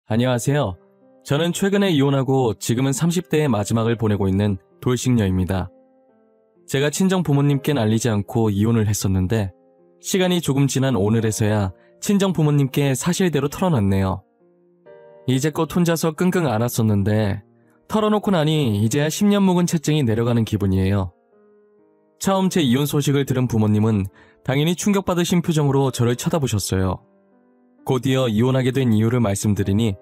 안녕하세요. 저는 최근에 이혼하고 지금은 30대의 마지막을 보내고 있는 돌싱녀입니다. 제가 친정 부모님께는 알리지 않고 이혼을 했었는데 시간이 조금 지난 오늘에서야 친정 부모님께 사실대로 털어놨네요. 이제껏 혼자서 끙끙 앓았었는데 털어놓고 나니 이제야 10년 묵은 채증이 내려가는 기분이에요. 처음 제 이혼 소식을 들은 부모님은 당연히 충격받으신 표정으로 저를 쳐다보셨어요. 곧이어 이혼하게 된 이유를 말씀드리니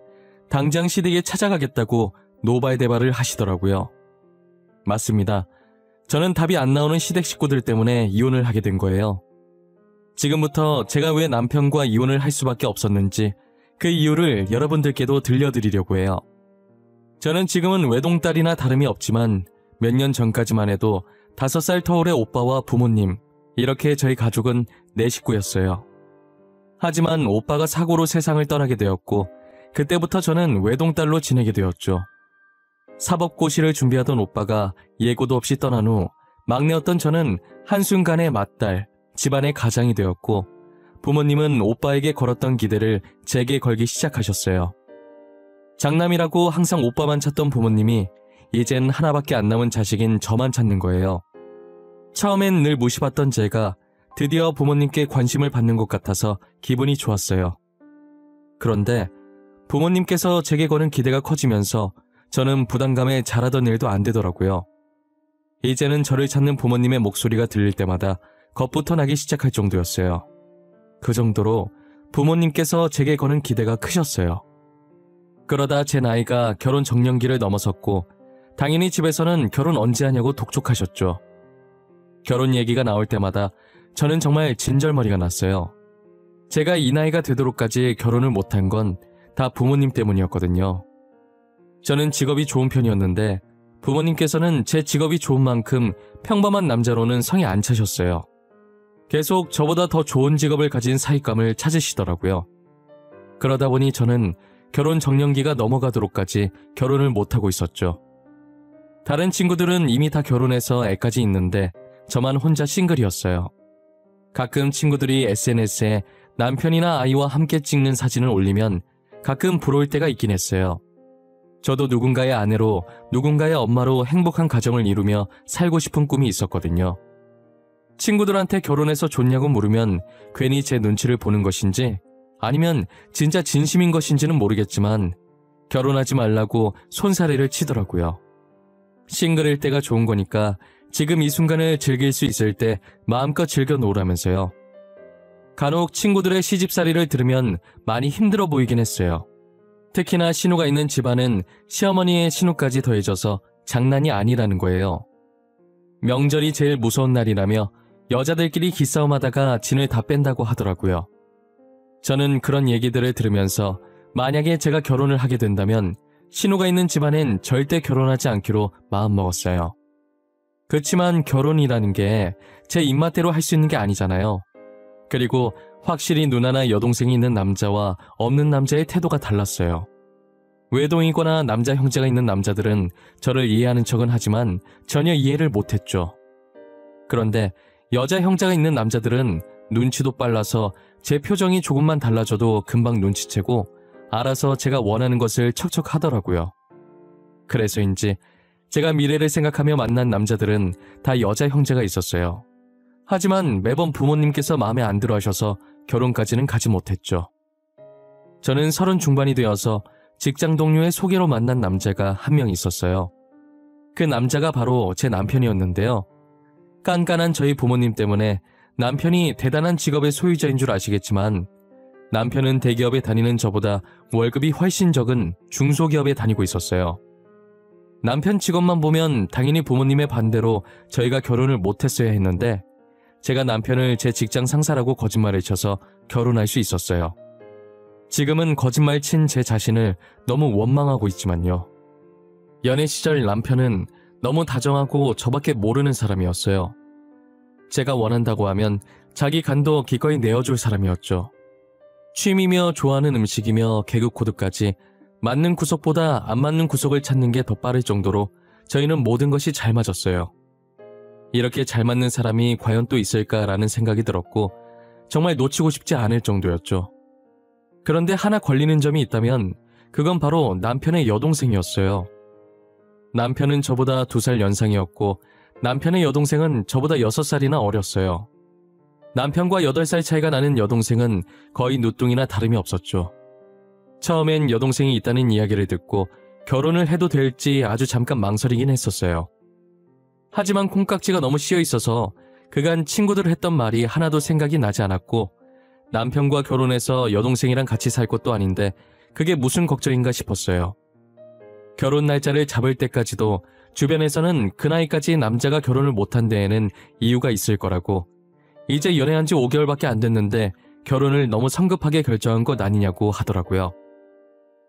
당장 시댁에 찾아가겠다고 노발대발을 하시더라고요. 맞습니다. 저는 답이 안 나오는 시댁 식구들 때문에 이혼을 하게 된 거예요. 지금부터 제가 왜 남편과 이혼을 할 수밖에 없었는지 그 이유를 여러분들께도 들려드리려고 해요. 저는 지금은 외동딸이나 다름이 없지만 몇 년 전까지만 해도 5살 터울의 오빠와 부모님, 이렇게 저희 가족은 4식구였어요. 하지만 오빠가 사고로 세상을 떠나게 되었고 그때부터 저는 외동딸로 지내게 되었죠. 사법고시를 준비하던 오빠가 예고도 없이 떠난 후 막내였던 저는 한순간에 맏딸, 집안의 가장이 되었고 부모님은 오빠에게 걸었던 기대를 제게 걸기 시작하셨어요. 장남이라고 항상 오빠만 찾던 부모님이 이젠 하나밖에 안 남은 자식인 저만 찾는 거예요. 처음엔 늘 무시받던 제가 드디어 부모님께 관심을 받는 것 같아서 기분이 좋았어요. 그런데 부모님께서 제게 거는 기대가 커지면서 저는 부담감에 잘하던 일도 안 되더라고요. 이제는 저를 찾는 부모님의 목소리가 들릴 때마다 겁부터 나기 시작할 정도였어요. 그 정도로 부모님께서 제게 거는 기대가 크셨어요. 그러다 제 나이가 결혼 적령기를 넘어섰고 당연히 집에서는 결혼 언제 하냐고 독촉하셨죠. 결혼 얘기가 나올 때마다 저는 정말 진절머리가 났어요. 제가 이 나이가 되도록까지 결혼을 못한 건 다 부모님 때문이었거든요. 저는 직업이 좋은 편이었는데 부모님께서는 제 직업이 좋은 만큼 평범한 남자로는 성에 안 차셨어요. 계속 저보다 더 좋은 직업을 가진 사익감을 찾으시더라고요. 그러다 보니 저는 결혼 적령기가 넘어가도록까지 결혼을 못하고 있었죠. 다른 친구들은 이미 다 결혼해서 애까지 있는데 저만 혼자 싱글이었어요. 가끔 친구들이 SNS에 남편이나 아이와 함께 찍는 사진을 올리면 가끔 부러울 때가 있긴 했어요. 저도 누군가의 아내로 누군가의 엄마로 행복한 가정을 이루며 살고 싶은 꿈이 있었거든요. 친구들한테 결혼해서 좋냐고 물으면 괜히 제 눈치를 보는 것인지 아니면 진짜 진심인 것인지는 모르겠지만 결혼하지 말라고 손사래를 치더라고요. 싱글일 때가 좋은 거니까 지금 이 순간을 즐길 수 있을 때 마음껏 즐겨 놓으라면서요. 간혹 친구들의 시집살이를 들으면 많이 힘들어 보이긴 했어요. 특히나 신우가 있는 집안은 시어머니의 신우까지 더해져서 장난이 아니라는 거예요. 명절이 제일 무서운 날이라며 여자들끼리 기싸움하다가 진을 다 뺀다고 하더라고요. 저는 그런 얘기들을 들으면서 만약에 제가 결혼을 하게 된다면 신우가 있는 집안엔 절대 결혼하지 않기로 마음먹었어요. 그렇지만 결혼이라는 게 제 입맛대로 할 수 있는 게 아니잖아요. 그리고 확실히 누나나 여동생이 있는 남자와 없는 남자의 태도가 달랐어요. 외동이거나 남자 형제가 있는 남자들은 저를 이해하는 척은 하지만 전혀 이해를 못했죠. 그런데 여자 형제가 있는 남자들은 눈치도 빨라서 제 표정이 조금만 달라져도 금방 눈치채고 알아서 제가 원하는 것을 척척 하더라고요. 그래서인지 제가 미래를 생각하며 만난 남자들은 다 여자 형제가 있었어요. 하지만 매번 부모님께서 마음에 안 들어 하셔서 결혼까지는 가지 못했죠. 저는 30 중반이 되어서 직장 동료의 소개로 만난 남자가 한 명 있었어요. 그 남자가 바로 제 남편이었는데요. 깐깐한 저희 부모님 때문에 남편이 대단한 직업의 소유자인 줄 아시겠지만 남편은 대기업에 다니는 저보다 월급이 훨씬 적은 중소기업에 다니고 있었어요. 남편 직업만 보면 당연히 부모님의 반대로 저희가 결혼을 못했어야 했는데 제가 남편을 제 직장 상사라고 거짓말을 쳐서 결혼할 수 있었어요. 지금은 거짓말 친 제 자신을 너무 원망하고 있지만요. 연애 시절 남편은 너무 다정하고 저밖에 모르는 사람이었어요. 제가 원한다고 하면 자기 간도 기꺼이 내어줄 사람이었죠. 취미며 좋아하는 음식이며 개그 코드까지 맞는 구석보다 안 맞는 구석을 찾는 게 더 빠를 정도로 저희는 모든 것이 잘 맞았어요. 이렇게 잘 맞는 사람이 과연 또 있을까라는 생각이 들었고 정말 놓치고 싶지 않을 정도였죠. 그런데 하나 걸리는 점이 있다면 그건 바로 남편의 여동생이었어요. 남편은 저보다 2살 연상이었고 남편의 여동생은 저보다 6살이나 어렸어요. 남편과 8살 차이가 나는 여동생은 거의 누뚱이나 다름이 없었죠. 처음엔 여동생이 있다는 이야기를 듣고 결혼을 해도 될지 아주 잠깐 망설이긴 했었어요. 하지만 콩깍지가 너무 씌어 있어서 그간 친구들 했던 말이 하나도 생각이 나지 않았고 남편과 결혼해서 여동생이랑 같이 살 것도 아닌데 그게 무슨 걱정인가 싶었어요. 결혼 날짜를 잡을 때까지도 주변에서는 그 나이까지 남자가 결혼을 못한 데에는 이유가 있을 거라고, 이제 연애한 지 5개월밖에 안 됐는데 결혼을 너무 성급하게 결정한 것 아니냐고 하더라고요.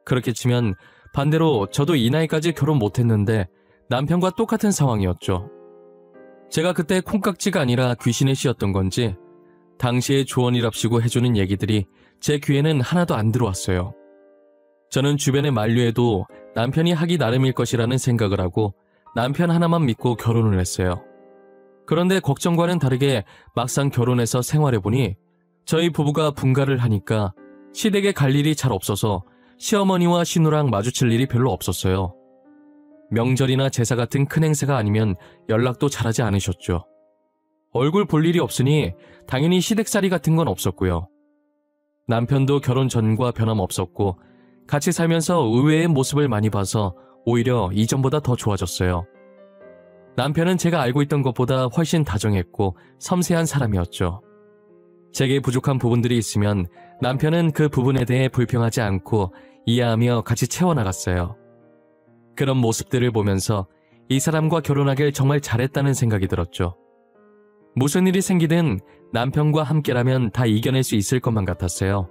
그렇게 치면 반대로 저도 이 나이까지 결혼 못했는데 남편과 똑같은 상황이었죠. 제가 그때 콩깍지가 아니라 귀신에 씌었던 건지 당시의 조언이랍시고 해주는 얘기들이 제 귀에는 하나도 안 들어왔어요. 저는 주변에 만류해도 남편이 하기 나름일 것이라는 생각을 하고 남편 하나만 믿고 결혼을 했어요. 그런데 걱정과는 다르게 막상 결혼해서 생활해보니 저희 부부가 분가를 하니까 시댁에 갈 일이 잘 없어서 시어머니와 시누랑 마주칠 일이 별로 없었어요. 명절이나 제사 같은 큰 행사가 아니면 연락도 잘하지 않으셨죠. 얼굴 볼 일이 없으니 당연히 시댁살이 같은 건 없었고요. 남편도 결혼 전과 변함없었고 같이 살면서 의외의 모습을 많이 봐서 오히려 이전보다 더 좋아졌어요. 남편은 제가 알고 있던 것보다 훨씬 다정했고 섬세한 사람이었죠. 제게 부족한 부분들이 있으면 남편은 그 부분에 대해 불평하지 않고 이해하며 같이 채워나갔어요. 그런 모습들을 보면서 이 사람과 결혼하길 정말 잘했다는 생각이 들었죠. 무슨 일이 생기든 남편과 함께라면 다 이겨낼 수 있을 것만 같았어요.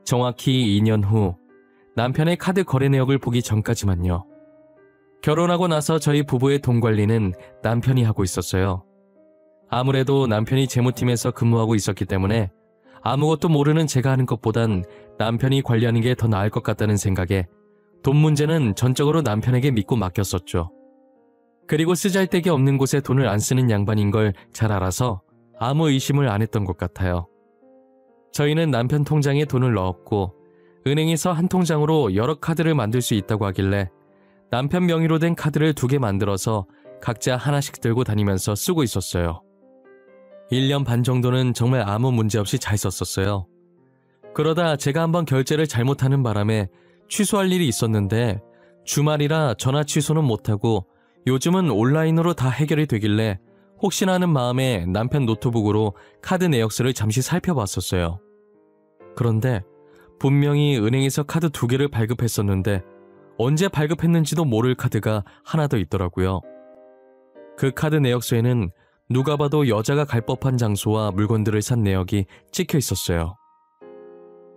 정확히 2년 후 남편의 카드 거래 내역을 보기 전까지만요. 결혼하고 나서 저희 부부의 돈 관리는 남편이 하고 있었어요. 아무래도 남편이 재무팀에서 근무하고 있었기 때문에 아무것도 모르는 제가 하는 것보단 남편이 관리하는 게 더 나을 것 같다는 생각에 돈 문제는 전적으로 남편에게 믿고 맡겼었죠. 그리고 쓰잘데기 없는 곳에 돈을 안 쓰는 양반인 걸 잘 알아서 아무 의심을 안 했던 것 같아요. 저희는 남편 통장에 돈을 넣었고 은행에서 한 통장으로 여러 카드를 만들 수 있다고 하길래 남편 명의로 된 카드를 2개 만들어서 각자 하나씩 들고 다니면서 쓰고 있었어요. 1년 반 정도는 정말 아무 문제 없이 잘 썼었어요. 그러다 제가 한번 결제를 잘못하는 바람에 취소할 일이 있었는데 주말이라 전화 취소는 못하고 요즘은 온라인으로 다 해결이 되길래 혹시나 하는 마음에 남편 노트북으로 카드 내역서를 잠시 살펴봤었어요. 그런데 분명히 은행에서 카드 2개를 발급했었는데 언제 발급했는지도 모를 카드가 하나 더 있더라고요. 그 카드 내역서에는 누가 봐도 여자가 갈 법한 장소와 물건들을 산 내역이 찍혀 있었어요.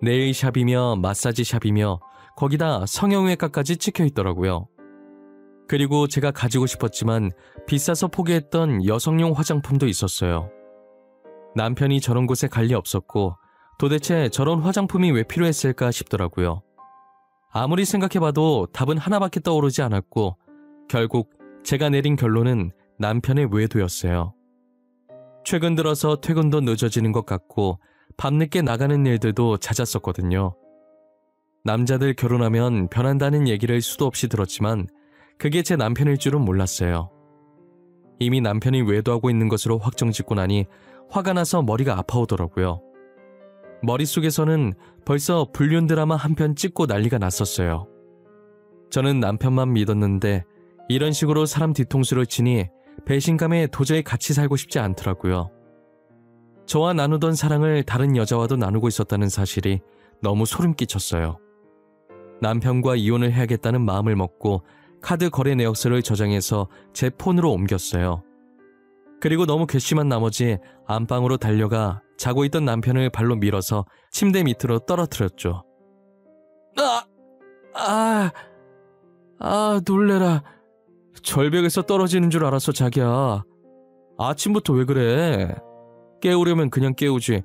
네일샵이며 마사지샵이며 거기다 성형외과까지 찍혀 있더라고요. 그리고 제가 가지고 싶었지만 비싸서 포기했던 여성용 화장품도 있었어요. 남편이 저런 곳에 갈 리 없었고 도대체 저런 화장품이 왜 필요했을까 싶더라고요. 아무리 생각해봐도 답은 하나밖에 떠오르지 않았고 결국 제가 내린 결론은 남편의 외도였어요. 최근 들어서 퇴근도 늦어지는 것 같고 밤늦게 나가는 일들도 잦았었거든요. 남자들 결혼하면 변한다는 얘기를 수도 없이 들었지만 그게 제 남편일 줄은 몰랐어요. 이미 남편이 외도하고 있는 것으로 확정짓고 나니 화가 나서 머리가 아파오더라고요. 머릿속에서는 벌써 불륜 드라마 한 편 찍고 난리가 났었어요. 저는 남편만 믿었는데 이런 식으로 사람 뒤통수를 치니 배신감에 도저히 같이 살고 싶지 않더라고요. 저와 나누던 사랑을 다른 여자와도 나누고 있었다는 사실이 너무 소름 끼쳤어요. 남편과 이혼을 해야겠다는 마음을 먹고 카드 거래 내역서를 저장해서 제 폰으로 옮겼어요. 그리고 너무 괘씸한 나머지 안방으로 달려가 자고 있던 남편을 발로 밀어서 침대 밑으로 떨어뜨렸죠. 놀래라. 절벽에서 떨어지는 줄 알았어, 자기야. 아침부터 왜 그래? 깨우려면 그냥 깨우지.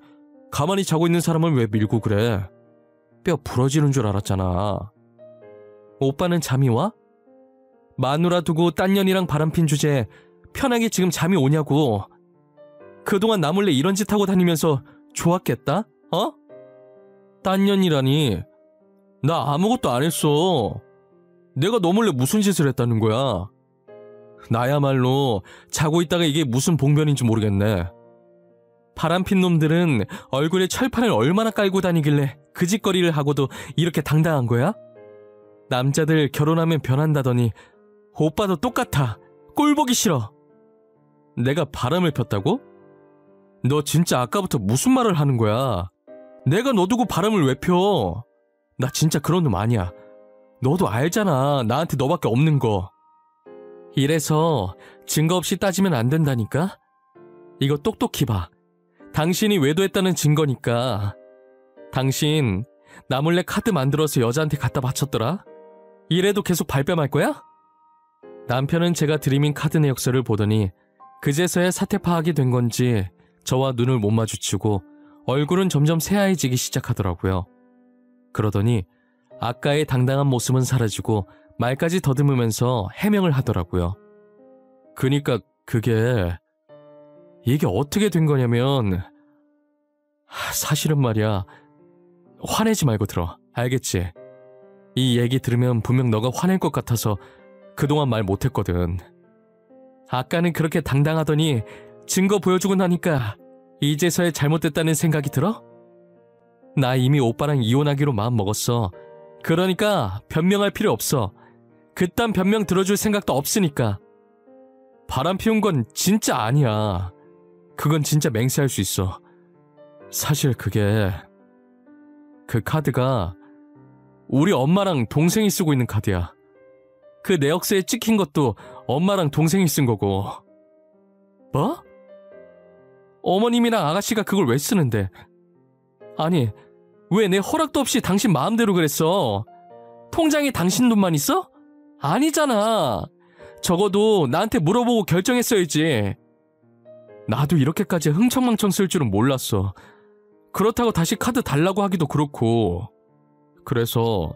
가만히 자고 있는 사람을 왜 밀고 그래? 뼈 부러지는 줄 알았잖아. 오빠는 잠이 와? 마누라 두고 딴 년이랑 바람핀 주제에 편하게 지금 잠이 오냐고. 그동안 나 몰래 이런 짓 하고 다니면서 좋았겠다? 딴 년이라니. 나 아무것도 안 했어. 내가 너 몰래 무슨 짓을 했다는 거야? 나야말로 자고 있다가 이게 무슨 봉변인지 모르겠네. 바람핀 놈들은 얼굴에 철판을 얼마나 깔고 다니길래 그 짓거리를 하고도 이렇게 당당한 거야? 남자들 결혼하면 변한다더니 오빠도 똑같아. 꼴 보기 싫어. 내가 바람을 폈다고? 너 진짜 아까부터 무슨 말을 하는 거야? 내가 너 두고 바람을 왜 펴? 나 진짜 그런 놈 아니야. 너도 알잖아. 나한테 너밖에 없는 거. 이래서 증거 없이 따지면 안 된다니까? 이거 똑똑히 봐. 당신이 외도했다는 증거니까. 당신 나 몰래 카드 만들어서 여자한테 갖다 바쳤더라? 이래도 계속 발뺌할 거야? 남편은 제가 드리민 카드 내역서를 보더니 그제서야 사태 파악이 된 건지 저와 눈을 못 마주치고 얼굴은 점점 새하얘지기 시작하더라고요. 그러더니 아까의 당당한 모습은 사라지고 말까지 더듬으면서 해명을 하더라고요. 그니까 이게 어떻게 된 거냐면 사실은 말이야. 화내지 말고 들어. 알겠지? 이 얘기 들으면 분명 너가 화낼 것 같아서 그동안 말 못했거든. 아까는 그렇게 당당하더니 증거 보여주고 나니까 이제서야 잘못됐다는 생각이 들어? 나 이미 오빠랑 이혼하기로 마음먹었어. 그러니까 변명할 필요 없어. 그딴 변명 들어줄 생각도 없으니까. 바람 피운 건 진짜 아니야. 그건 진짜 맹세할 수 있어. 사실 그 카드가 우리 엄마랑 동생이 쓰고 있는 카드야. 그 내역서에 찍힌 것도 엄마랑 동생이 쓴 거고. 뭐? 어머님이랑 아가씨가 그걸 왜 쓰는데? 아니, 왜 내 허락도 없이 당신 마음대로 그랬어? 통장에 당신 돈만 있어? 아니잖아. 적어도 나한테 물어보고 결정했어야지. 나도 이렇게까지 흥청망청 쓸 줄은 몰랐어. 그렇다고 다시 카드 달라고 하기도 그렇고. 그래서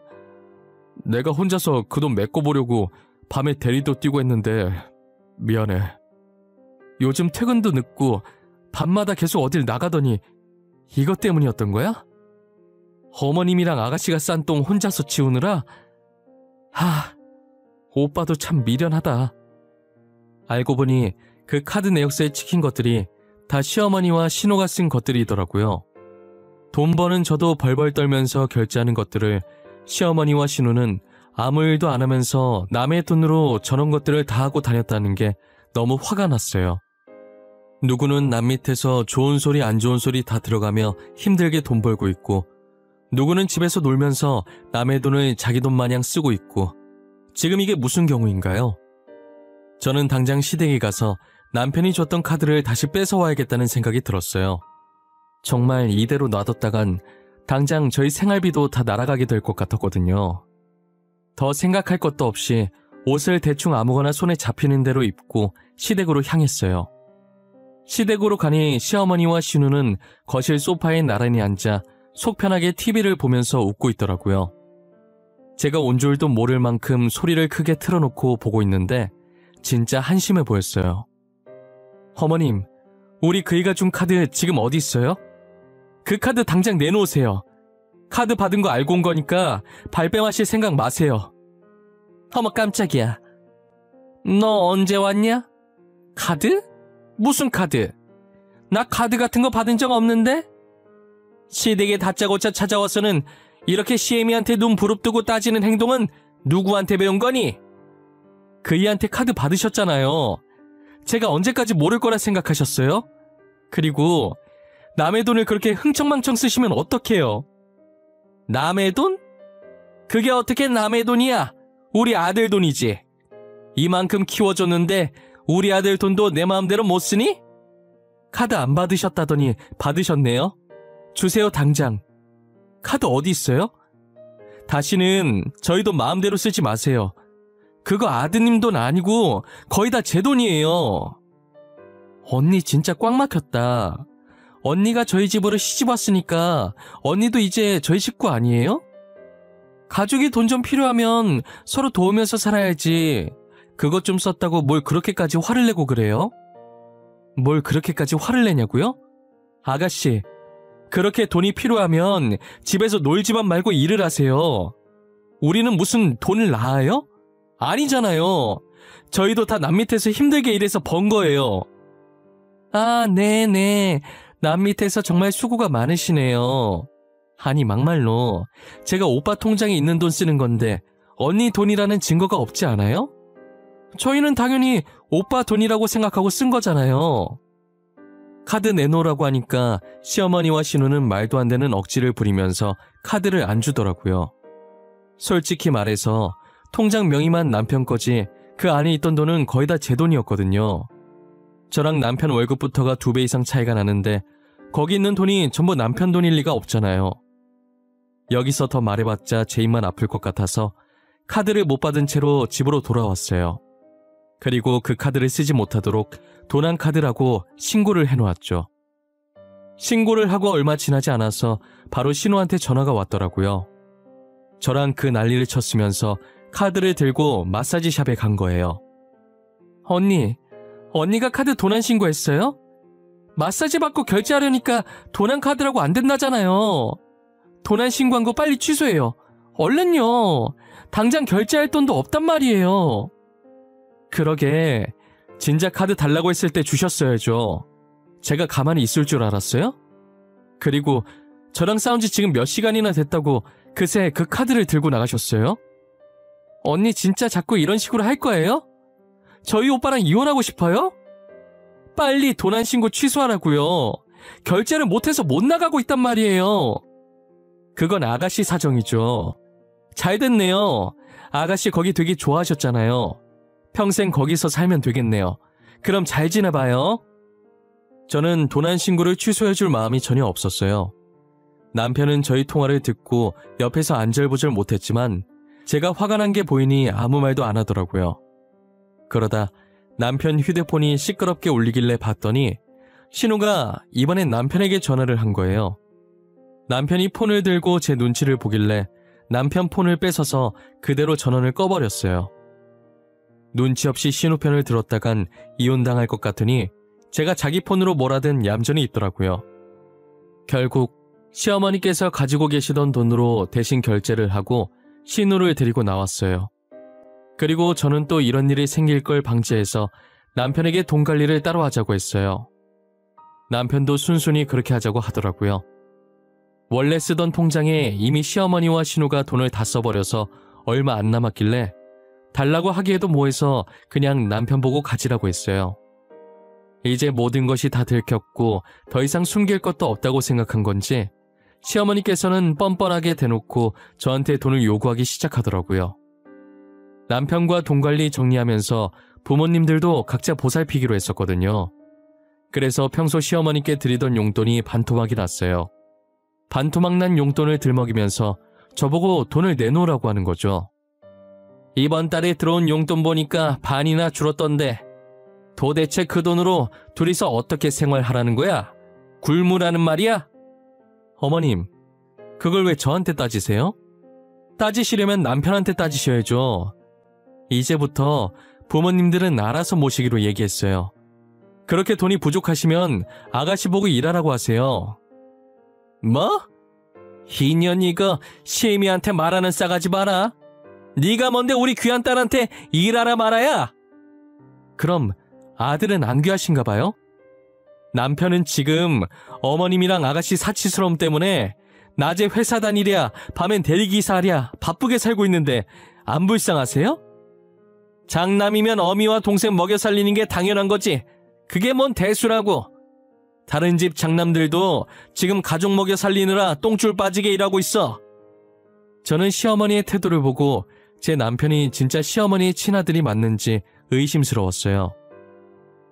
내가 혼자서 그 돈 메꿔보려고 밤에 대리도 뛰고 했는데 미안해. 요즘 퇴근도 늦고 밤마다 계속 어딜 나가더니 이것 때문이었던 거야? 어머님이랑 아가씨가 싼 똥 혼자서 치우느라? 오빠도 참 미련하다. 알고 보니 그 카드 내역서에 찍힌 것들이 다 시어머니와 신호가 쓴 것들이더라고요. 돈 버는 저도 벌벌 떨면서 결제하는 것들을 시어머니와 신호는 아무 일도 안 하면서 남의 돈으로 저런 것들을 다 하고 다녔다는 게 너무 화가 났어요. 누구는 남 밑에서 좋은 소리 안 좋은 소리 다 들어가며 힘들게 돈 벌고 있고, 누구는 집에서 놀면서 남의 돈을 자기 돈 마냥 쓰고 있고, 지금 이게 무슨 경우인가요? 저는 당장 시댁에 가서 남편이 줬던 카드를 다시 뺏어와야겠다는 생각이 들었어요. 정말 이대로 놔뒀다간 당장 저희 생활비도 다 날아가게 될 것 같았거든요. 더 생각할 것도 없이 옷을 대충 아무거나 손에 잡히는 대로 입고 시댁으로 향했어요. 시댁으로 가니 시어머니와 신우는 거실 소파에 나란히 앉아 속 편하게 TV를 보면서 웃고 있더라고요. 제가 온 줄도 모를 만큼 소리를 크게 틀어놓고 보고 있는데 진짜 한심해 보였어요. 어머님, 우리 그이가 준 카드 지금 어디 있어요? 그 카드 당장 내놓으세요. 카드 받은 거 알고 온 거니까 발뺌하실 생각 마세요. 어머 깜짝이야. 너 언제 왔냐? 카드? 무슨 카드? 나 카드 같은 거 받은 적 없는데? 시댁에 다짜고짜 찾아와서는 이렇게 시애미한테 눈 부릅뜨고 따지는 행동은 누구한테 배운 거니? 그이한테 카드 받으셨잖아요. 제가 언제까지 모를 거라 생각하셨어요? 그리고 남의 돈을 그렇게 흥청망청 쓰시면 어떡해요? 남의 돈? 그게 어떻게 남의 돈이야? 우리 아들 돈이지. 이만큼 키워줬는데 우리 아들 돈도 내 마음대로 못 쓰니? 카드 안 받으셨다더니 받으셨네요. 주세요 당장. 카드 어디 있어요? 다시는 저희 돈 마음대로 쓰지 마세요. 그거 아드님 돈 아니고 거의 다 제 돈이에요. 언니 진짜 꽉 막혔다. 언니가 저희 집으로 시집 왔으니까 언니도 이제 저희 식구 아니에요? 가족이 돈 좀 필요하면 서로 도우면서 살아야지. 그것 좀 썼다고 뭘 그렇게까지 화를 내고 그래요? 뭘 그렇게까지 화를 내냐고요? 아가씨, 그렇게 돈이 필요하면 집에서 놀지만 말고 일을 하세요. 우리는 무슨 돈을 낳아요? 아니잖아요. 저희도 다 남 밑에서 힘들게 일해서 번 거예요. 아, 네네. 남 밑에서 정말 수고가 많으시네요. 아니, 막말로 제가 오빠 통장에 있는 돈 쓰는 건데 언니 돈이라는 증거가 없지 않아요? 저희는 당연히 오빠 돈이라고 생각하고 쓴 거잖아요. 카드 내놓으라고 하니까 시어머니와 신우는 말도 안 되는 억지를 부리면서 카드를 안 주더라고요. 솔직히 말해서 통장 명의만 남편 거지 그 안에 있던 돈은 거의 다 제 돈이었거든요. 저랑 남편 월급부터가 2배 이상 차이가 나는데 거기 있는 돈이 전부 남편 돈일 리가 없잖아요. 여기서 더 말해봤자 제 입만 아플 것 같아서 카드를 못 받은 채로 집으로 돌아왔어요. 그리고 그 카드를 쓰지 못하도록 도난 카드라고 신고를 해놓았죠. 신고를 하고 얼마 지나지 않아서 바로 신우한테 전화가 왔더라고요. 저랑 그 난리를 쳤으면서 카드를 들고 마사지샵에 간 거예요. 언니가 카드 도난 신고했어요? 마사지 받고 결제하려니까 도난 카드라고 안 된다잖아요. 도난 신고한 거 빨리 취소해요. 얼른요. 당장 결제할 돈도 없단 말이에요. 그러게, 진작 카드 달라고 했을 때 주셨어야죠. 제가 가만히 있을 줄 알았어요? 그리고 저랑 싸운 지 지금 몇 시간이나 됐다고 그새 그 카드를 들고 나가셨어요? 언니 진짜 자꾸 이런 식으로 할 거예요? 저희 오빠랑 이혼하고 싶어요? 빨리 도난 신고 취소하라고요. 결제를 못해서 못 나가고 있단 말이에요. 그건 아가씨 사정이죠. 잘 됐네요. 아가씨 거기 되게 좋아하셨잖아요. 평생 거기서 살면 되겠네요. 그럼 잘 지내봐요. 저는 도난 신고를 취소해줄 마음이 전혀 없었어요. 남편은 저희 통화를 듣고 옆에서 안절부절 못했지만 제가 화가 난 게 보이니 아무 말도 안 하더라고요. 그러다 남편 휴대폰이 시끄럽게 울리길래 봤더니 신우가 이번엔 남편에게 전화를 한 거예요. 남편이 폰을 들고 제 눈치를 보길래 남편 폰을 뺏어서 그대로 전원을 꺼버렸어요. 눈치 없이 신우 편을 들었다간 이혼당할 것 같으니 제가 자기 폰으로 뭐라든 얌전히 있더라고요. 결국 시어머니께서 가지고 계시던 돈으로 대신 결제를 하고 신우를 데리고 나왔어요. 그리고 저는 또 이런 일이 생길 걸 방지해서 남편에게 돈 관리를 따로 하자고 했어요. 남편도 순순히 그렇게 하자고 하더라고요. 원래 쓰던 통장에 이미 시어머니와 신우가 돈을 다 써버려서 얼마 안 남았길래 달라고 하기에도 뭐해서 그냥 남편 보고 가지라고 했어요. 이제 모든 것이 다 들켰고 더 이상 숨길 것도 없다고 생각한 건지 시어머니께서는 뻔뻔하게 대놓고 저한테 돈을 요구하기 시작하더라고요. 남편과 돈 관리 정리하면서 부모님들도 각자 보살피기로 했었거든요. 그래서 평소 시어머니께 드리던 용돈이 반토막이 났어요. 반토막 난 용돈을 들먹이면서 저보고 돈을 내놓으라고 하는 거죠. 이번 달에 들어온 용돈 보니까 반이나 줄었던데 도대체 그 돈으로 둘이서 어떻게 생활하라는 거야? 굶으라는 말이야? 어머님, 그걸 왜 저한테 따지세요? 따지시려면 남편한테 따지셔야죠. 이제부터 부모님들은 알아서 모시기로 얘기했어요. 그렇게 돈이 부족하시면 아가씨 보고 일하라고 하세요. 뭐? 희년 이거 시애미한테 말하는 싸가지 봐라. 네가 뭔데 우리 귀한 딸한테 일하라 말아야? 그럼 아들은 안 귀하신가 봐요? 남편은 지금 어머님이랑 아가씨 사치스러움 때문에 낮에 회사 다니랴 밤엔 대리기사하랴 바쁘게 살고 있는데 안 불쌍하세요? 장남이면 어미와 동생 먹여 살리는 게 당연한 거지. 그게 뭔 대수라고. 다른 집 장남들도 지금 가족 먹여 살리느라 똥줄 빠지게 일하고 있어. 저는 시어머니의 태도를 보고 제 남편이 진짜 시어머니의 친아들이 맞는지 의심스러웠어요.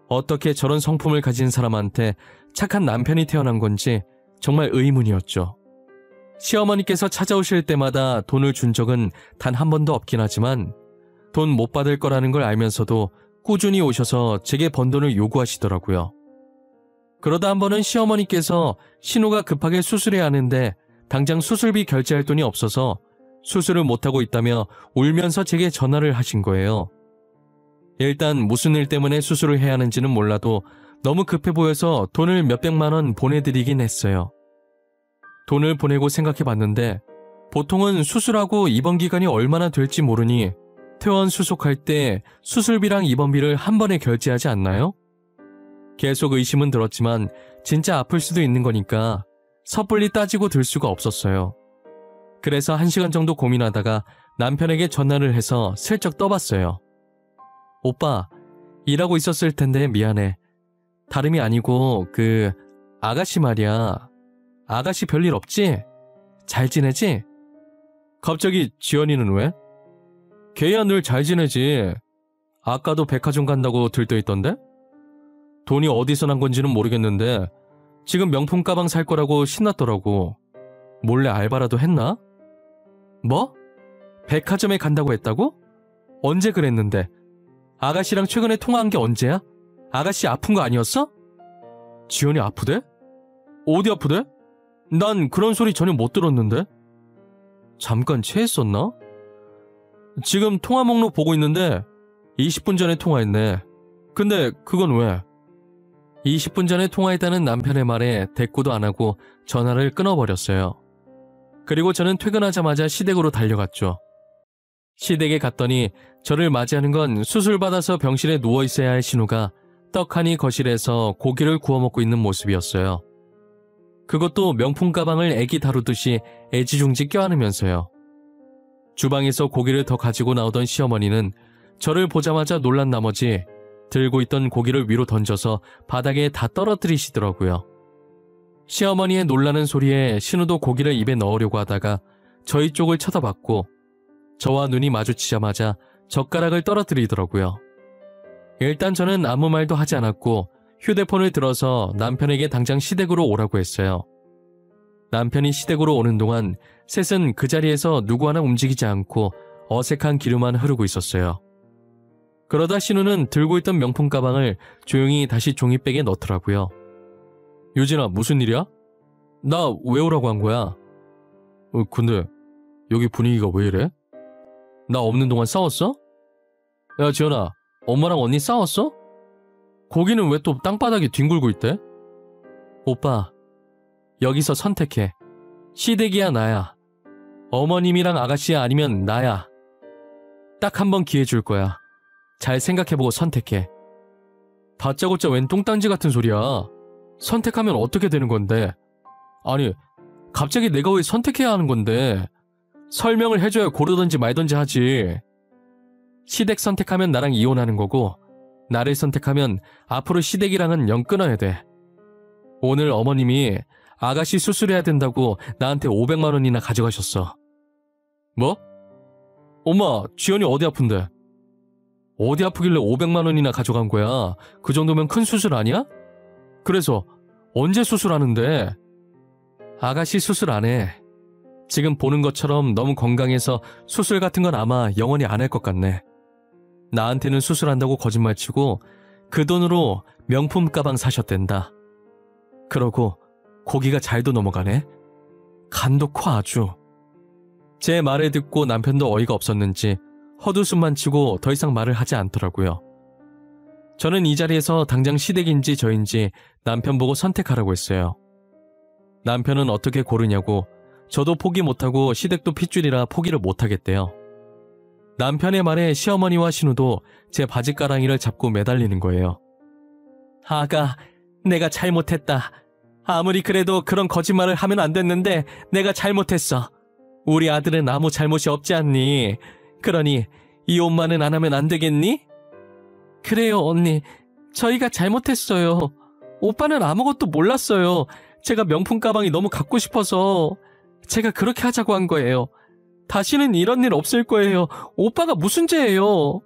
어떻게 저런 성품을 가진 사람한테 착한 남편이 태어난 건지 정말 의문이었죠. 시어머니께서 찾아오실 때마다 돈을 준 적은 단 한 번도 없긴 하지만 돈 못 받을 거라는 걸 알면서도 꾸준히 오셔서 제게 번 돈을 요구하시더라고요. 그러다 한 번은 시어머니께서 신우가 급하게 수술해야 하는데 당장 수술비 결제할 돈이 없어서 수술을 못하고 있다며 울면서 제게 전화를 하신 거예요. 일단 무슨 일 때문에 수술을 해야 하는지는 몰라도 너무 급해 보여서 돈을 몇백만 원 보내드리긴 했어요. 돈을 보내고 생각해봤는데 보통은 수술하고 입원 기간이 얼마나 될지 모르니 퇴원 수속할 때 수술비랑 입원비를 한 번에 결제하지 않나요? 계속 의심은 들었지만 진짜 아플 수도 있는 거니까 섣불리 따지고 들 수가 없었어요. 그래서 1시간 정도 고민하다가 남편에게 전화를 해서 슬쩍 떠봤어요. 오빠, 일하고 있었을 텐데 미안해. 다름이 아니고 아가씨 말이야. 아가씨 별일 없지? 잘 지내지? 갑자기 지연이는 왜? 걔야 늘 잘 지내지. 아까도 백화점 간다고 들떠있던데? 돈이 어디서 난 건지는 모르겠는데 지금 명품 가방 살 거라고 신났더라고. 몰래 알바라도 했나? 뭐? 백화점에 간다고 했다고? 언제 그랬는데? 아가씨랑 최근에 통화한 게 언제야? 아가씨 아픈 거 아니었어? 지연이 아프대? 어디 아프대? 난 그런 소리 전혀 못 들었는데. 잠깐 체했었나? 지금 통화 목록 보고 있는데 20분 전에 통화했네. 근데 그건 왜? 20분 전에 통화했다는 남편의 말에 대꾸도 안 하고 전화를 끊어버렸어요. 그리고 저는 퇴근하자마자 시댁으로 달려갔죠. 시댁에 갔더니 저를 맞이하는 건 수술받아서 병실에 누워있어야 할 신우가 떡하니 거실에서 고기를 구워 먹고 있는 모습이었어요. 그것도 명품 가방을 애기 다루듯이 애지중지 껴안으면서요. 주방에서 고기를 더 가지고 나오던 시어머니는 저를 보자마자 놀란 나머지 들고 있던 고기를 위로 던져서 바닥에 다 떨어뜨리시더라고요. 시어머니의 놀라는 소리에 신우도 고기를 입에 넣으려고 하다가 저희 쪽을 쳐다봤고 저와 눈이 마주치자마자 젓가락을 떨어뜨리더라고요. 일단 저는 아무 말도 하지 않았고 휴대폰을 들어서 남편에게 당장 시댁으로 오라고 했어요. 남편이 시댁으로 오는 동안 셋은 그 자리에서 누구 하나 움직이지 않고 어색한 기류만 흐르고 있었어요. 그러다 신우는 들고 있던 명품 가방을 조용히 다시 종이백에 넣더라고요. 유진아, 무슨 일이야? 나 왜 오라고 한 거야? 근데 여기 분위기가 왜 이래? 나 없는 동안 싸웠어? 야 지연아, 엄마랑 언니 싸웠어? 고기는 왜 또 땅바닥에 뒹굴고 있대? 오빠, 여기서 선택해. 시댁이야 나야. 어머님이랑 아가씨야 아니면 나야. 딱 한 번 기회 줄 거야. 잘 생각해보고 선택해. 다짜고짜 웬 똥딴지 같은 소리야. 선택하면 어떻게 되는 건데? 아니, 갑자기 내가 왜 선택해야 하는 건데? 설명을 해줘야 고르던지 말던지 하지. 시댁 선택하면 나랑 이혼하는 거고 나를 선택하면 앞으로 시댁이랑은 영 끊어야 돼. 오늘 어머님이 아가씨 수술해야 된다고 나한테 500만 원이나 가져가셨어. 뭐? 엄마, 지연이 어디 아픈데? 어디 아프길래 500만 원이나 가져간 거야? 그 정도면 큰 수술 아니야? 그래서 언제 수술하는데? 아가씨 수술 안 해. 지금 보는 것처럼 너무 건강해서 수술 같은 건 아마 영원히 안 할 것 같네. 나한테는 수술한다고 거짓말치고 그 돈으로 명품 가방 사셨댄다. 그러고 고기가 잘도 넘어가네. 간도 커 아주. 제 말을 듣고 남편도 어이가 없었는지 헛웃음만 치고 더 이상 말을 하지 않더라고요. 저는 이 자리에서 당장 시댁인지 저인지 남편 보고 선택하라고 했어요. 남편은 어떻게 고르냐고 저도 포기 못하고 시댁도 핏줄이라 포기를 못하겠대요. 남편의 말에 시어머니와 신우도 제 바지가랑이를 잡고 매달리는 거예요. 아가, 내가 잘못했다. 아무리 그래도 그런 거짓말을 하면 안 됐는데 내가 잘못했어. 우리 아들은 아무 잘못이 없지 않니? 그러니 이혼만은 안 하면 안 되겠니? 그래요, 언니. 저희가 잘못했어요. 오빠는 아무것도 몰랐어요. 제가 명품 가방이 너무 갖고 싶어서 제가 그렇게 하자고 한 거예요. 다시는 이런 일 없을 거예요. 오빠가 무슨 죄예요?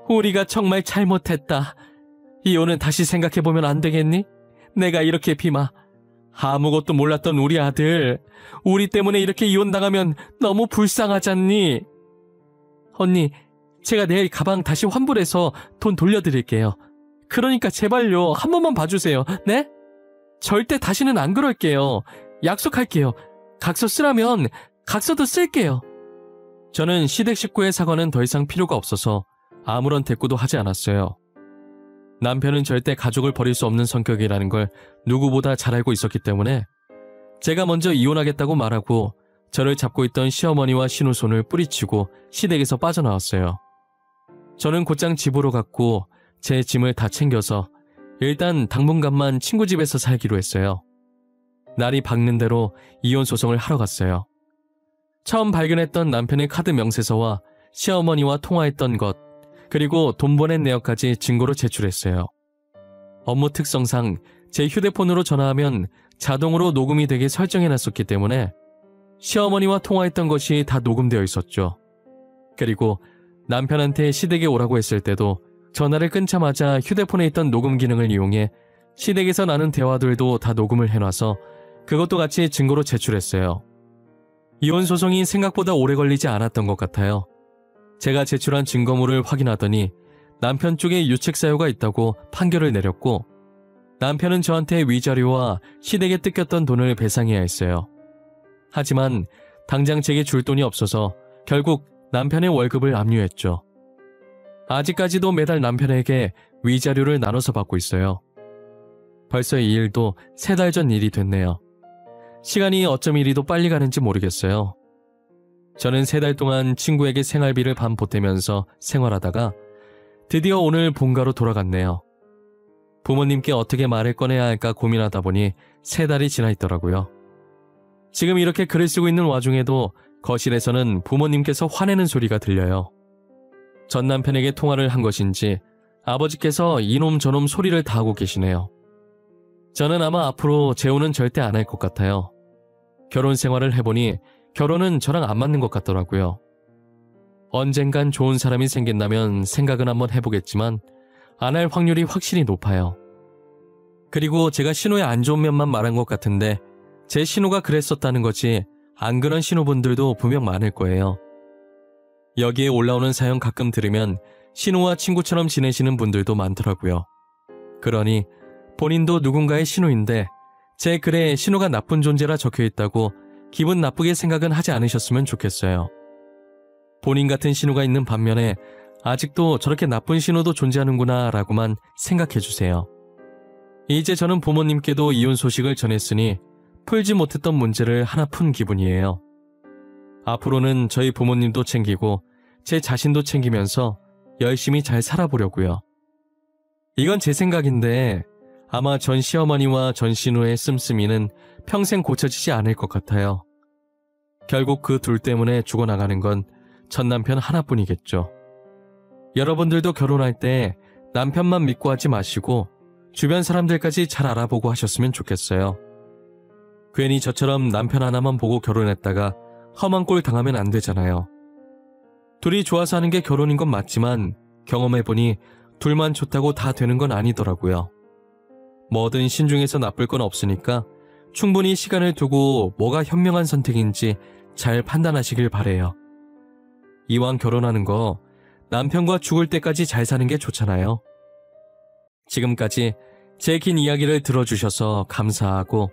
우리가 정말 잘못했다. 이혼은 다시 생각해보면 안 되겠니? 내가 이렇게 비마. 아무것도 몰랐던 우리 아들. 우리 때문에 이렇게 이혼당하면 너무 불쌍하잖니? 언니, 제가 내일 가방 다시 환불해서 돈 돌려드릴게요. 그러니까 제발요. 한 번만 봐주세요. 네? 절대 다시는 안 그럴게요. 약속할게요. 각서 쓰라면 각서도 쓸게요. 저는 시댁 식구의 사과는 더 이상 필요가 없어서 아무런 대꾸도 하지 않았어요. 남편은 절대 가족을 버릴 수 없는 성격이라는 걸 누구보다 잘 알고 있었기 때문에 제가 먼저 이혼하겠다고 말하고 저를 잡고 있던 시어머니와 신우손을 뿌리치고 시댁에서 빠져나왔어요. 저는 곧장 집으로 갔고 제 짐을 다 챙겨서 일단 당분간만 친구 집에서 살기로 했어요. 날이 밝는 대로 이혼 소송을 하러 갔어요. 처음 발견했던 남편의 카드 명세서와 시어머니와 통화했던 것, 그리고 돈 보낸 내역까지 증거로 제출했어요. 업무 특성상 제 휴대폰으로 전화하면 자동으로 녹음이 되게 설정해놨었기 때문에 시어머니와 통화했던 것이 다 녹음되어 있었죠. 그리고 남편한테 시댁에 오라고 했을 때도 전화를 끊자마자 휴대폰에 있던 녹음 기능을 이용해 시댁에서 나눈 대화들도 다 녹음을 해놔서 그것도 같이 증거로 제출했어요. 이혼 소송이 생각보다 오래 걸리지 않았던 것 같아요. 제가 제출한 증거물을 확인하더니 남편 쪽에 유책 사유가 있다고 판결을 내렸고, 남편은 저한테 위자료와 시댁에 뜯겼던 돈을 배상해야 했어요. 하지만 당장 제게 줄 돈이 없어서 결국 남편의 월급을 압류했죠. 아직까지도 매달 남편에게 위자료를 나눠서 받고 있어요. 벌써 이 일도 3달 전 일이 됐네요. 시간이 어쩜 이리도 빨리 가는지 모르겠어요. 저는 3달 동안 친구에게 생활비를 반 보태면서 생활하다가 드디어 오늘 본가로 돌아갔네요. 부모님께 어떻게 말을 꺼내야 할까 고민하다 보니 3달이 지나 있더라고요. 지금 이렇게 글을 쓰고 있는 와중에도 거실에서는 부모님께서 화내는 소리가 들려요. 전 남편에게 통화를 한 것인지 아버지께서 이놈 저놈 소리를 다 하고 계시네요. 저는 아마 앞으로 재혼은 절대 안 할 것 같아요. 결혼 생활을 해보니 결혼은 저랑 안 맞는 것 같더라고요. 언젠간 좋은 사람이 생긴다면 생각은 한번 해보겠지만 안 할 확률이 확실히 높아요. 그리고 제가 신호의 안 좋은 면만 말한 것 같은데 제 신호가 그랬었다는 거지 안 그런 신호분들도 분명 많을 거예요. 여기에 올라오는 사연 가끔 들으면 신호와 친구처럼 지내시는 분들도 많더라고요. 그러니 본인도 누군가의 신호인데 제 글에 신호가 나쁜 존재라 적혀있다고 기분 나쁘게 생각은 하지 않으셨으면 좋겠어요. 본인 같은 신호가 있는 반면에 아직도 저렇게 나쁜 신호도 존재하는구나 라고만 생각해주세요. 이제 저는 부모님께도 이혼 소식을 전했으니 풀지 못했던 문제를 하나 푼 기분이에요. 앞으로는 저희 부모님도 챙기고 제 자신도 챙기면서 열심히 잘 살아보려고요. 이건 제 생각인데 아마 전 시어머니와 전 신우의 씀씀이는 평생 고쳐지지 않을 것 같아요. 결국 그 둘 때문에 죽어나가는 건 전 남편 하나뿐이겠죠. 여러분들도 결혼할 때 남편만 믿고 하지 마시고 주변 사람들까지 잘 알아보고 하셨으면 좋겠어요. 괜히 저처럼 남편 하나만 보고 결혼했다가 험한 꼴 당하면 안 되잖아요. 둘이 좋아서 하는 게 결혼인 건 맞지만 경험해보니 둘만 좋다고 다 되는 건 아니더라고요. 뭐든 신중해서 나쁠 건 없으니까 충분히 시간을 두고 뭐가 현명한 선택인지 잘 판단하시길 바래요. 이왕 결혼하는 거 남편과 죽을 때까지 잘 사는 게 좋잖아요. 지금까지 제 긴 이야기를 들어주셔서 감사하고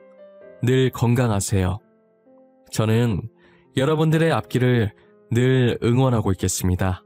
늘 건강하세요. 저는 여러분들의 앞길을 늘 응원하고 있겠습니다.